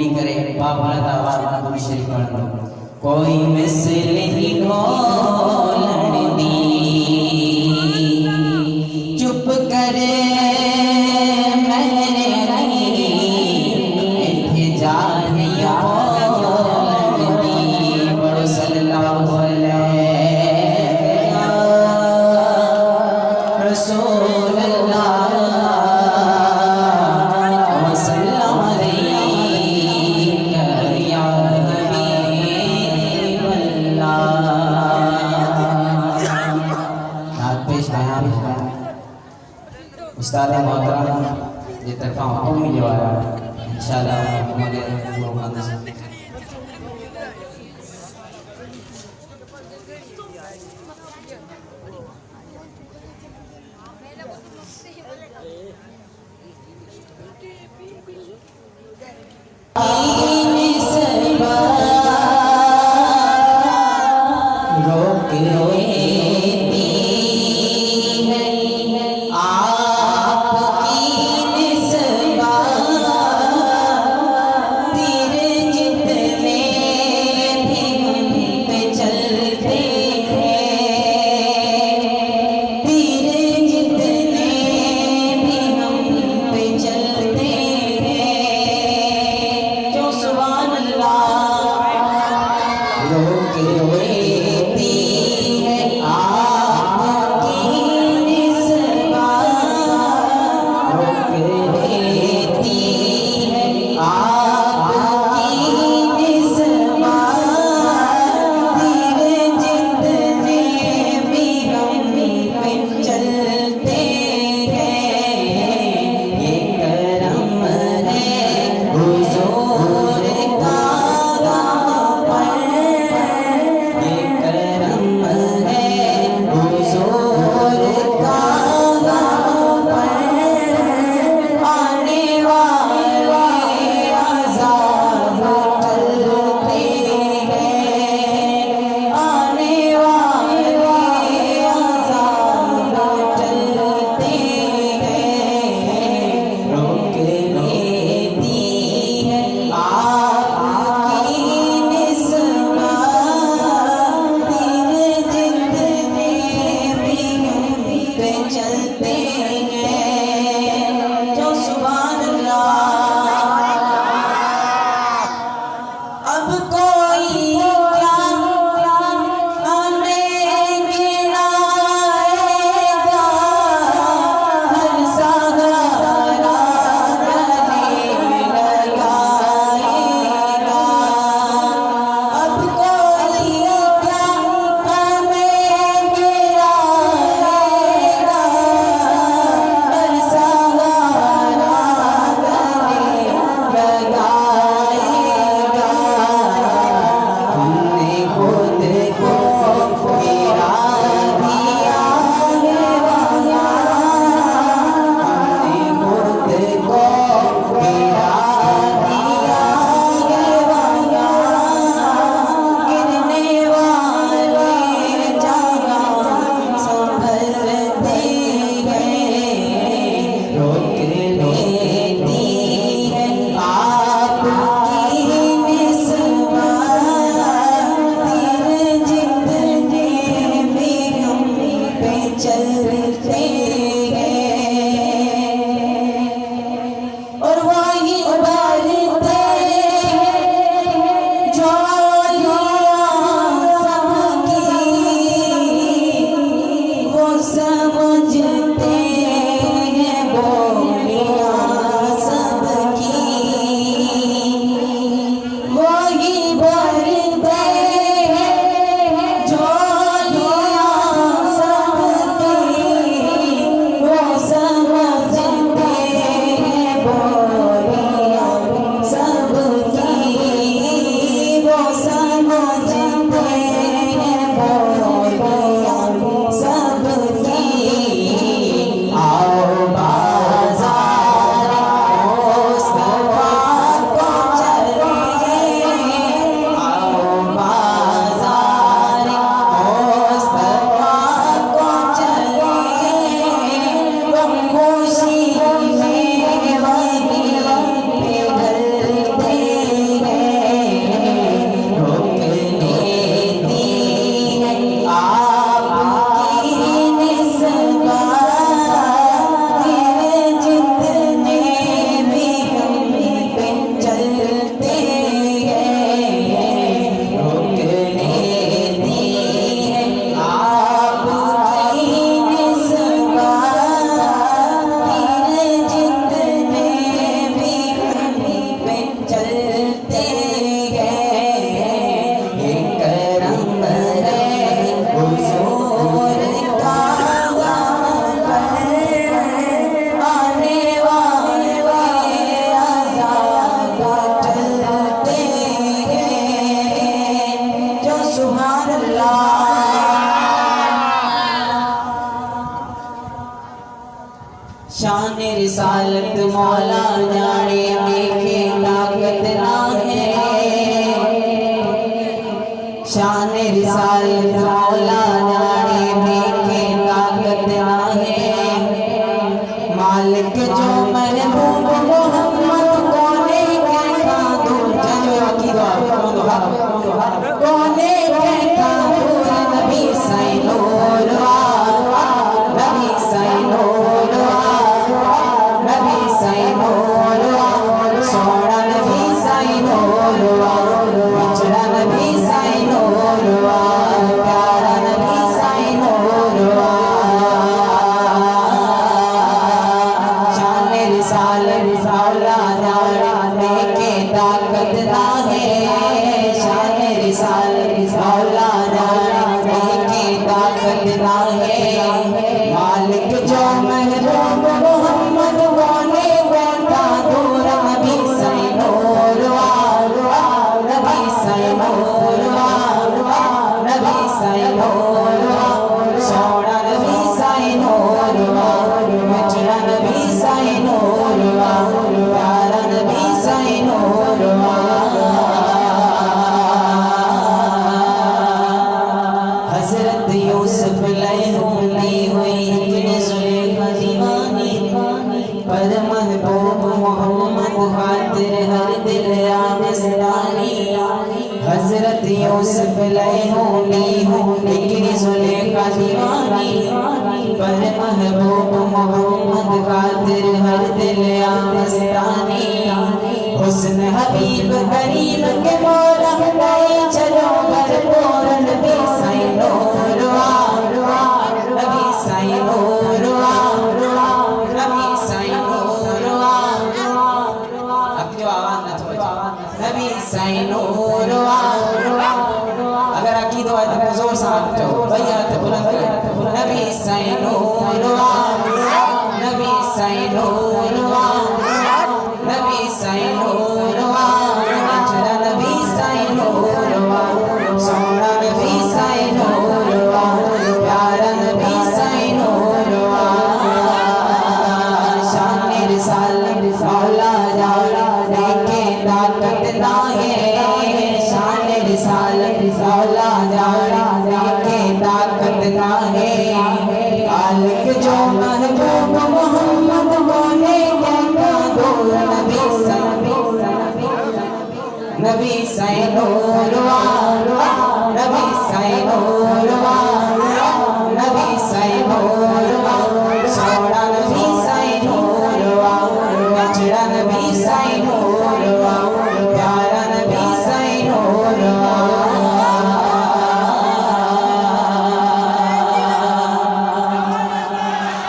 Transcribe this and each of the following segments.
पूरी करे। बाबुलंद आवाज़ में दुरूद शरीफ पढ़ दो। कोई मिसल नहीं ढोलण दी, चुप करे मैंने इत्थे जानिया बोलण दी। बड़ो सल्लल्लाहु अलैहि रसूल अल्लाह वसल्लम अलैका या हबीब अल्लाह। पेश बयान उस्ताद मोहतरम ये तरफा हुक्म मिलो इंशाअल्लाह हमारे ना है, शान रिसालत मौला जाने बेके ताकत ना है। मालिक जो महबूब मोहम्मद कोने के कादूर जजो की कोने के कादूर नबी सैनूर नबी सैनूर नबी सैनूर सोना नबी सैनूर बिछड़ा नबी सैनूर प्यारा नबी सैनूर शान रिसालत मौला जाने के ताकत ना है, शान रिसालत मौला जाने के ताकत ना है। मालिक जो महबूब मोहम्मद कोने बैठा दूर नबी सैनूर नबी सैनूर नबी सैनूर सोना नबी सैनूर बिछड़ा नबी सैनूर प्यारा नबी सैनूर। हजरत यूसुफ लहूली हुई इतनी जुलेखा दीवानी, पर महबूब मोहम्मद खातिर हर दिल आबिस्तानी। हजरत यूसुफ लहूली हुई इतनी जुलेखा दीवानी, पर महबूब मोहम्मद खातिर हर दिल आबिस्तानी। हुस्न हबीब करीम के मौला गए चलो भरपूर नबी सैनूर नबी सैनूर नबी सैनूर। अब जो आवाज ना छोड़ो नबी सैनूर। अगर अकीद हो तो जोर से आवाज भैया तो बुलंद कर नबी सैनूर नबी सैनूर नबी सैनूर बिछड़ा नबी सैनूर सोना नबी सैनूर प्यारा नबी सैनूर। शान रिसालत मौला जाने के ताकत ना है, शान रिसालत मौला जाने के ताकत ना है। मालिक जो महबूब मोहम्मद कोने के कादूर नबी सैनूर नबी सैनूर नबी सैनूर नबी सैनूर सोना नबी सैनूर बिछड़ा नबी सैनूर प्यारा नबी सैनूर।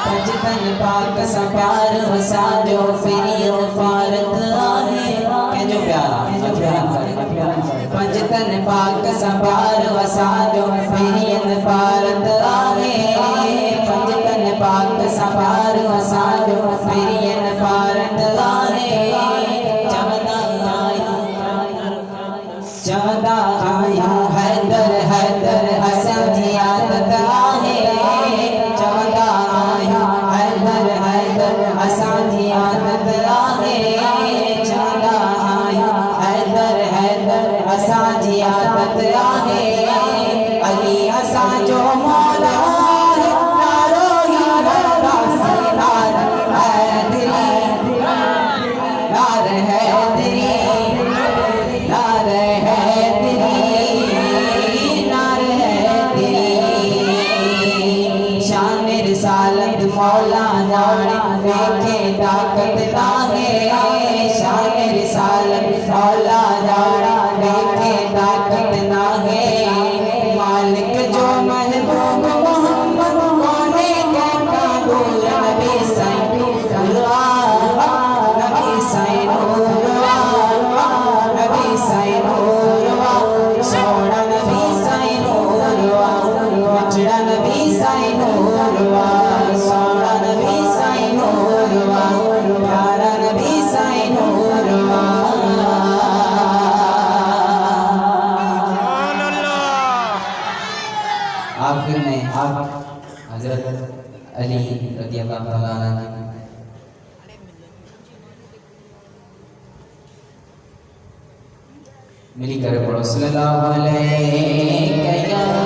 पंजतन पाक सा प्यार वसा जो फिर फारत आहे के जो प्यारा पंजतन पाक सा प्यार वसा जो फिर फारत आहे। पंजतन पाक सा प्यार वसा जो फिर फारत आहे। चवदा आया हैदर हैदर हसन जी आदत आहे। चवदा आया हैदर हैदर हसन जी आदत आहे। चवदा आया हैदर हैदर हसन जी आदत आहे। अली हसन जो मौला है नारो ही रब्बा से नार हैदरी नार हैदरी नार हैदरी नार हैदरी। शान रिसालत मौला जाने देखे ताकत ना है, शान रिसालत मौला जाने देखे ताकत ना है। मालिक जो महबूब मोहम्मद कोने के कादूर नबी सैनूर नबी सैनूर नबी सैनूर सोना नबी सैनूर बिछड़ा नबी सैनूर सोना नबी सैनूर प्यारा नबी सैनूर। आखिर में हजरत अली रज़ियल्लाहु तआला अन्हु मिली कर पढ़ो सल्लल्लाहु अलैहि